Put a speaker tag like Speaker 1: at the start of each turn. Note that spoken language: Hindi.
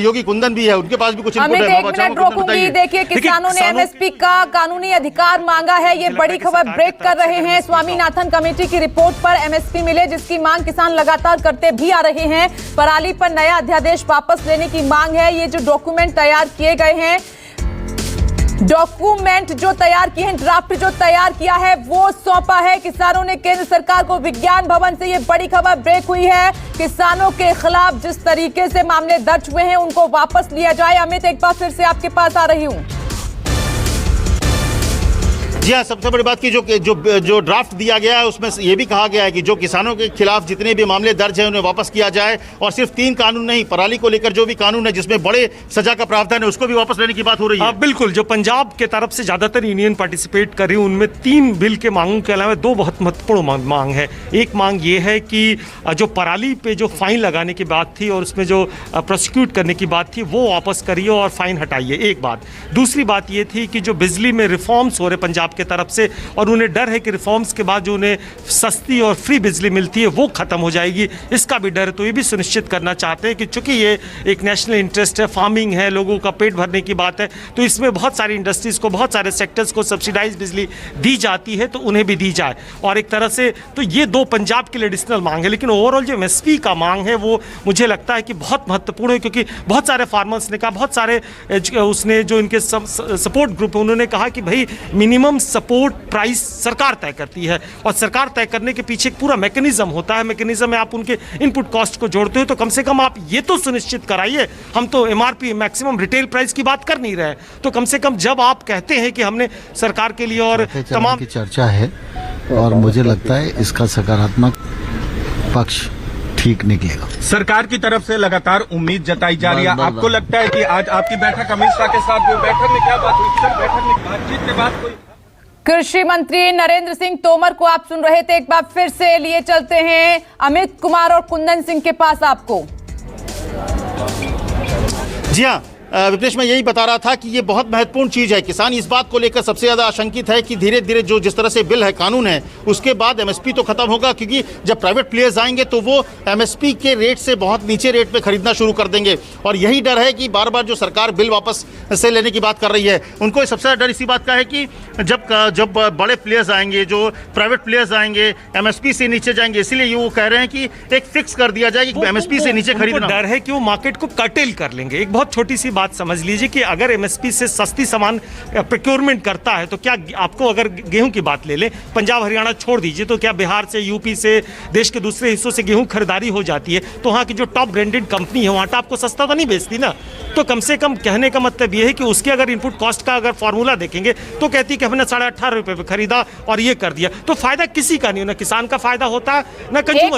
Speaker 1: योगी कुंदन भी है, उनके पास भी कुछ इनपुट है।
Speaker 2: एक मिनट रोकूंगी। देखिए, किसानों ने एमएसपी का कानूनी अधिकार मांगा है, ये बड़ी खबर ब्रेक कर रहे हैं। स्वामीनाथन कमेटी की रिपोर्ट पर एमएसपी मिले, जिसकी मांग किसान लगातार करते भी आ रहे हैं। पराली पर नया अध्यादेश वापस लेने की मांग है। ये जो डॉक्यूमेंट तैयार किए गए हैं, डॉक्यूमेंट जो तैयार किए हैं, ड्राफ्ट जो तैयार किया है वो सौंपा है किसानों ने केंद्र सरकार को। विज्ञान भवन से ये बड़ी खबर ब्रेक हुई है। किसानों के खिलाफ जिस तरीके से मामले दर्ज हुए हैं उनको वापस लिया जाए। अमित, एक बार फिर से आपके पास आ रही हूं।
Speaker 1: जी हाँ, सबसे बड़ी बात की जो ड्राफ्ट दिया गया है उसमें ये भी कहा गया है कि जो किसानों के खिलाफ जितने भी मामले दर्ज हैं उन्हें वापस किया जाए। और सिर्फ 3 कानून नहीं, पराली को लेकर जो भी कानून है जिसमें बड़े सजा का प्रावधान है उसको भी वापस लेने की बात हो रही है।
Speaker 3: बिल्कुल, जो पंजाब के तरफ से ज्यादातर यूनियन पार्टिसिपेट कर रही है उनमें 3 बिल के मांगों के अलावा 2 बहुत महत्वपूर्ण मांग है। एक मांग ये है कि जो पराली पे जो फाइन लगाने की बात थी और उसमें जो प्रोसिक्यूट करने की बात थी वो वापस करिए और फाइन हटाइए, एक बात। दूसरी बात ये थी कि जो बिजली में रिफॉर्म्स हो रहे पंजाब के तरफ से और उन्हें डर है कि रिफॉर्म्स के बाद जो उन्हें सस्ती और फ्री बिजली मिलती है वो खत्म हो जाएगी, इसका भी डर है। तो ये भी सुनिश्चित करना चाहते हैं कि चूंकि ये एक नेशनल इंटरेस्ट है, फार्मिंग है, लोगों का पेट भरने की बात है, तो इसमें बहुत सारी इंडस्ट्रीज को, बहुत सारे सेक्टर्स को सब्सिडाइज बिजली दी जाती है तो उन्हें भी दी जाए। और एक तरह से तो ये 2 पंजाब के लिए एडिशनल मांग है। लेकिन ओवरऑल जो एमएसपी का मांग है वो मुझे लगता है कि बहुत महत्वपूर्ण है, क्योंकि बहुत सारे फार्मर्स ने कहा, बहुत सारे उसने जो इनके सपोर्ट ग्रुप है उन्होंने कहा कि भाई मिनिमम सपोर्ट प्राइस सरकार तय करती है और सरकार तय करने के पीछे एक पूरा मैकेनिज्म होता है। मैकेनिज्म में आप उनके इनपुट कॉस्ट को जोड़ते हो तो कम से कम आप ये तो सुनिश्चित कराइए। हम तो एमआरपी मैक्सिमम रिटेल प्राइस की बात कर नहीं रहे, तो कम से कम जब आप कहते हैं कि हमने सरकार के लिए और तमाम
Speaker 4: की चर्चा है और मुझे लगता है इसका सकारात्मक पक्ष ठीक निकलेगा।
Speaker 5: सरकार की तरफ से लगातार उम्मीद जताई जा रही है। आपको लगता है कि आज आपकी बैठक अमित शाह के साथ हुई, बैठक में क्या बात हुई? बैठक में बातचीत के बाद कोई
Speaker 2: कृषि मंत्री नरेंद्र सिंह तोमर को आप सुन रहे थे। एक बार फिर से लिए चलते हैं अमित कुमार और कुंदन सिंह के पास आपको।
Speaker 1: जी हाँ विपनेश, मैं यही बता रहा था कि ये बहुत महत्वपूर्ण चीज़ है। किसान इस बात को लेकर सबसे ज़्यादा आशंकित है कि धीरे धीरे जो जिस तरह से बिल है, कानून है, उसके बाद एमएसपी तो खत्म होगा, क्योंकि जब प्राइवेट प्लेयर्स आएंगे तो वो एमएसपी के रेट से बहुत नीचे रेट पे खरीदना शुरू कर देंगे। और यही डर है कि बार बार जो सरकार बिल वापस से लेने की बात कर रही है, उनको सबसे ज़्यादा डर इसी बात का है कि जब बड़े प्लेयर्स आएंगे, जो प्राइवेट प्लेयर्स आएंगे, एमएसपी से नीचे जाएंगे। इसीलिए वो कह रहे हैं कि एक फिक्स कर दिया जाए कि एमएसपी से नीचे खरीदना।
Speaker 3: डर है कि वो मार्केट को कर्टेल कर लेंगे। एक बहुत छोटी सी बात समझ लीजिए कि अगर एमएसपी से सस्ती सामान प्रोक्योरमेंट करता है तो क्या आपको, अगर गेहूं की बात ले लें, पंजाब हरियाणा छोड़ दीजिए, तो क्या बिहार से, यूपी से, देश के दूसरे हिस्सों से गेहूं खरीदारी हो जाती है तो वहाँ की जो टॉप ब्रांडेड कंपनी है वहाँ आपको सस्ता तो नहीं बेचती ना। तो कम से कम कहने का मतलब ये है कि उसके अगर इनपुट कॉस्ट का अगर फॉर्मूला देखेंगे तो कहती है कि हमने 18.5 रुपये पे खरीदा और ये कर दिया, तो फायदा किसी का नहीं, ना किसान का फायदा होता है ना कंज्यूमर।